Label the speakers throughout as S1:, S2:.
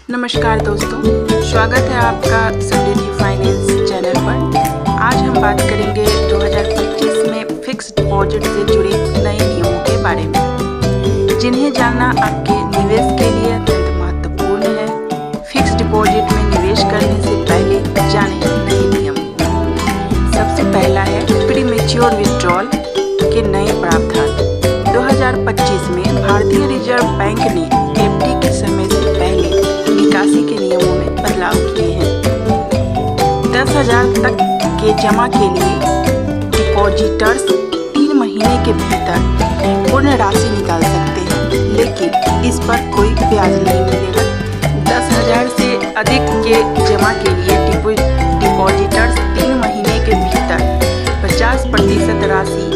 S1: नमस्कार दोस्तों, स्वागत है आपका समृद्धि फाइनेंस चैनल पर। आज हम बात करेंगे 2025 में फिक्स डिपॉजिट से जुड़े नए नियमों के बारे में, जिन्हें जानना आपके निवेश के लिए अत्यंत महत्वपूर्ण है। फिक्स डिपॉजिट में निवेश करने से पहले जानें नए नियम। सबसे पहला है प्रीमेच्योर विथड्रॉल के नए प्रावधान। 2025 में भारतीय रिजर्व बैंक ने एफडी के समय से पहले निकासी के नियमों में बदलाव किए हैं। 10,000 तक के जमा के लिए डिपॉजिटर्स 3 महीने के भीतर पूर्ण राशि निकाल सकते हैं, लेकिन इस पर कोई ब्याज नहीं मिलेगा। 10,000 से अधिक के जमा के लिए डिपॉजिटर्स 3 महीने के भीतर 50% राशि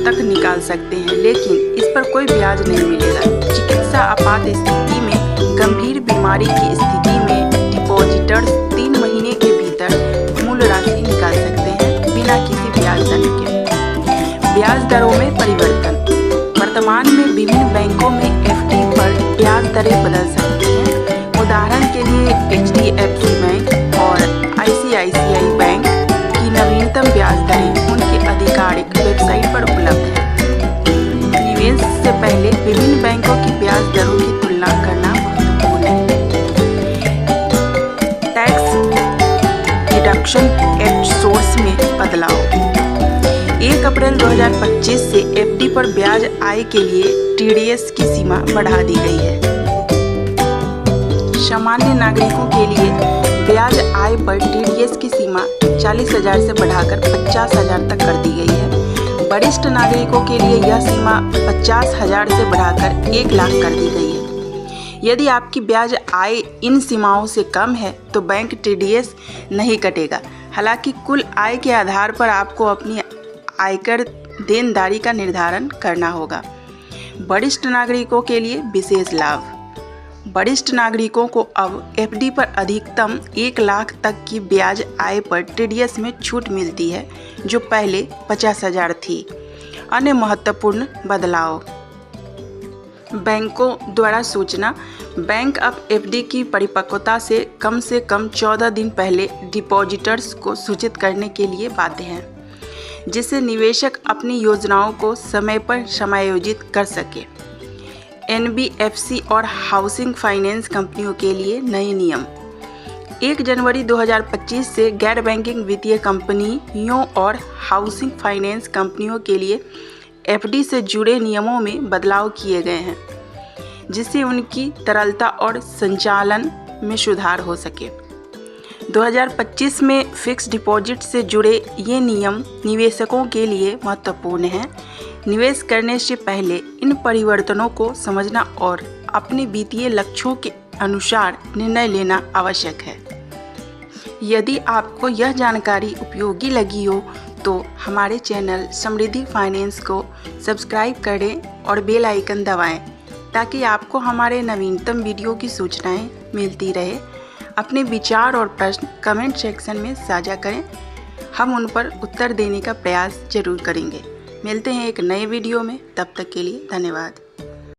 S1: तक निकाल सकते हैं, लेकिन इस पर कोई ब्याज नहीं मिलेगा। चिकित्सा आपात स्थिति में, गंभीर बीमारी की स्थिति में डिपॉजिटर्स 3 महीने के भीतर मूल राशि निकाल सकते हैं बिना किसी ब्याज दर के। ब्याज दरों में परिवर्तन। वर्तमान में विभिन्न बैंकों में एफडी पर ब्याज दरें बदल सकती हैं। उदाहरण के लिए HDFC बैंक और ICICI बैंक की नवीनतम ब्याज दरें उनके आधिकारिक वेबसाइट पर उपलब्ध है। निवेश से पहले विभिन्न बैंकों की ब्याज दरों की तुलना करना महत्वपूर्ण है। टैक्स डिडक्शन एट सोर्स में बदलाव। 1 अप्रैल 2025 से एफडी पर ब्याज आय के लिए TDS की सीमा बढ़ा दी गई है। सामान्य नागरिकों के लिए ब्याज आय पर TDS की सीमा 40,000 से बढ़ाकर 50,000 तक कर दी गई है। वरिष्ठ नागरिकों के लिए यह सीमा 50,000 से बढ़ाकर 1 लाख कर दी गई है। यदि आपकी ब्याज आय इन सीमाओं से कम है तो बैंक TDS नहीं कटेगा। हालांकि कुल आय के आधार पर आपको अपनी आयकर देनदारी का निर्धारण करना होगा। वरिष्ठ नागरिकों के लिए विशेष लाभ। वरिष्ठ नागरिकों को अब एफडी पर अधिकतम 1 लाख तक की ब्याज आय पर TDS में छूट मिलती है, जो पहले 50,000 थी। अन्य महत्वपूर्ण बदलाव। बैंकों द्वारा सूचना। बैंक अब एफडी की परिपक्वता से कम 14 दिन पहले डिपॉजिटर्स को सूचित करने के लिए बाध्य हैं, जिससे निवेशक अपनी योजनाओं को समय पर समायोजित कर सके। NBFC और हाउसिंग फाइनेंस कंपनियों के लिए नए नियम। 1 जनवरी 2025 से गैर बैंकिंग वित्तीय कंपनियों और हाउसिंग फाइनेंस कंपनियों के लिए एफडी से जुड़े नियमों में बदलाव किए गए हैं, जिससे उनकी तरलता और संचालन में सुधार हो सके। 2025 में फिक्स डिपॉजिट से जुड़े ये नियम निवेशकों के लिए महत्वपूर्ण हैं। निवेश करने से पहले इन परिवर्तनों को समझना और अपने वित्तीय लक्ष्यों के अनुसार निर्णय लेना आवश्यक है। यदि आपको यह जानकारी उपयोगी लगी हो तो हमारे चैनल समृद्धि फाइनेंस को सब्सक्राइब करें और बेल आइकन दबाएं, ताकि आपको हमारे नवीनतम वीडियो की सूचनाएं मिलती रहे। अपने विचार और प्रश्न कमेंट सेक्शन में साझा करें, हम उन पर उत्तर देने का प्रयास जरूर करेंगे। मिलते हैं एक नए वीडियो में, तब तक के लिए धन्यवाद।